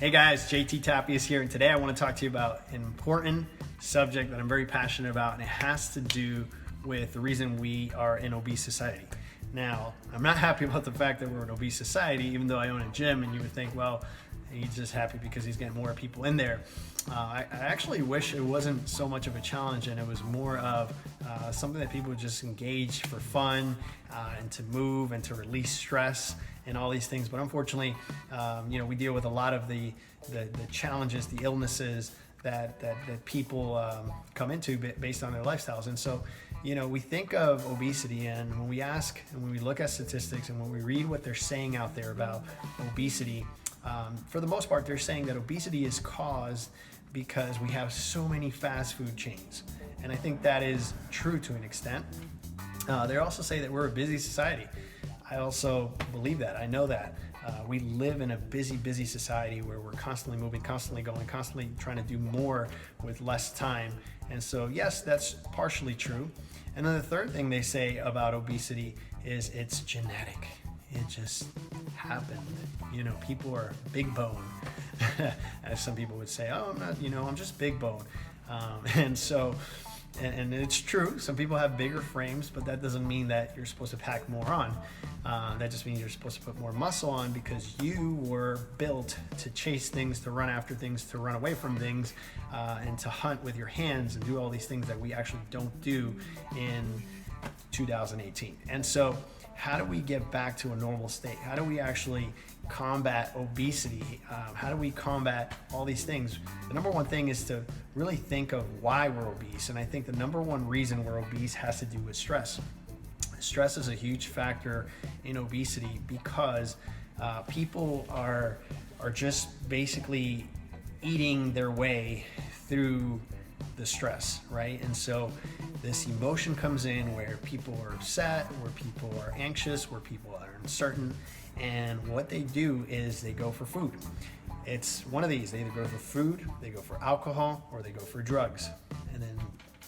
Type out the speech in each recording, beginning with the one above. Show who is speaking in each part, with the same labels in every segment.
Speaker 1: Hey guys, JT Tapias here, and today I want to talk to you about an important subject that I'm very passionate about, and it has to do with the reason we are an obese society. Now, I'm not happy about the fact that we're an obese society, even though I own a gym, and you would think, well, he's just happy because he's getting more people in there. I actually wish it wasn't so much of a challenge and it was more of something that people would just engage for fun and to move and to release stress and all these things. But unfortunately, we deal with a lot of the challenges, the illnesses that people come into based on their lifestyles. And so, we think of obesity, and when we ask and when we look at statistics and when we read what they're saying out there about obesity, for the most part, they're saying that obesity is caused because we have so many fast food chains. And I think that is true to an extent. They also say that we're a busy society. I also believe that. I know that. We live in a busy society where we're constantly moving, constantly going, constantly trying to do more with less time. And so, yes, that's partially true. And then the third thing they say about obesity is it's genetic. It just happened. People are big bone, as some people would say. Oh, I'm not, I'm just big bone. And it's true. Some people have bigger frames, but that doesn't mean that you're supposed to pack more on. That just means you're supposed to put more muscle on because you were built to chase things, to run after things, to run away from things, and to hunt with your hands and do all these things that we actually don't do in 2018. And so, how do we get back to a normal state? How do we actually combat obesity? How do we combat all these things? The number one thing is to really think of why we're obese. And I think the number one reason we're obese has to do with stress. Stress is a huge factor in obesity because people are just basically eating their way through the stress, right? And so this emotion comes in where people are upset, where people are anxious, where people are uncertain, and what they do is they go for food. It's one of these. They either go for food, they go for alcohol, or they go for drugs. And then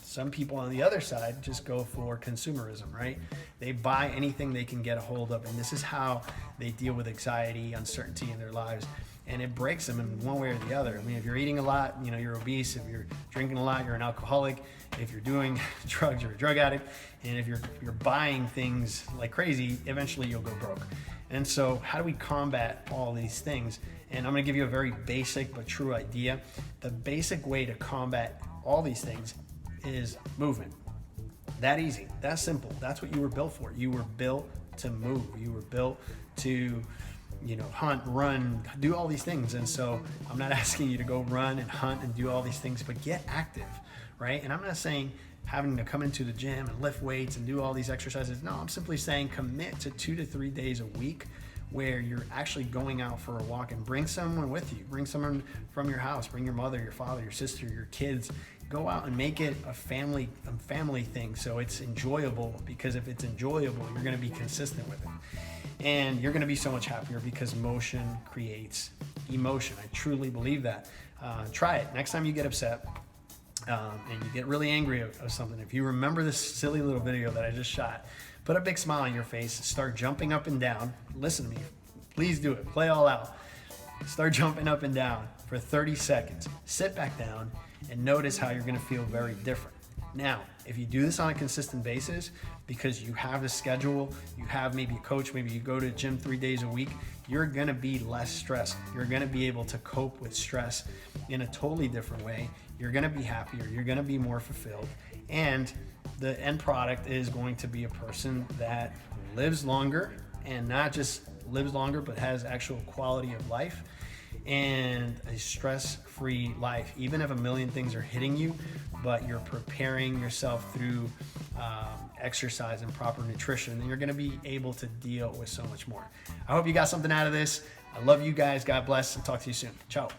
Speaker 1: some people on the other side just go for consumerism, right? They buy anything they can get a hold of, and this is how they deal with anxiety, uncertainty in their lives. And it breaks them in one way or the other. I mean, if you're eating a lot, you're obese. If you're drinking a lot, you're an alcoholic. If you're doing drugs, you're a drug addict. And if you're buying things like crazy, eventually you'll go broke. And so how do we combat all these things? And I'm gonna give you a very basic but true idea. The basic way to combat all these things is movement. That easy, that simple. That's what you were built for. You were built to move. You were built to hunt, run, do all these things. And so I'm not asking you to go run and hunt and do all these things, but get active, right? And I'm not saying having to come into the gym and lift weights and do all these exercises. No, I'm simply saying commit to 2 to 3 days a week where you're actually going out for a walk, and bring someone with you. Bring someone from your house. Bring your mother, your father, your sister, your kids. Go out and make it a family thing so it's enjoyable, because if it's enjoyable, you're going to be consistent with it. And you're going to be so much happier because motion creates emotion. I truly believe that. Try it. Next time you get upset and you get really angry of something, if you remember this silly little video that I just shot, put a big smile on your face, start jumping up and down. Listen to me. Please do it. Play all out. Start jumping up and down for 30 seconds. Sit back down and notice how you're going to feel very different. Now, if you do this on a consistent basis, because you have a schedule, you have maybe a coach, maybe you go to the gym 3 days a week, you're gonna be less stressed. You're gonna be able to cope with stress in a totally different way. You're gonna be happier, you're gonna be more fulfilled, and the end product is going to be a person that lives longer, and not just lives longer, but has actual quality of life and a stress-free life, even if a million things are hitting you, but you're preparing yourself through exercise and proper nutrition, and you're gonna be able to deal with so much more. I hope you got something out of this. I love you guys. God bless, and talk to you soon. Ciao.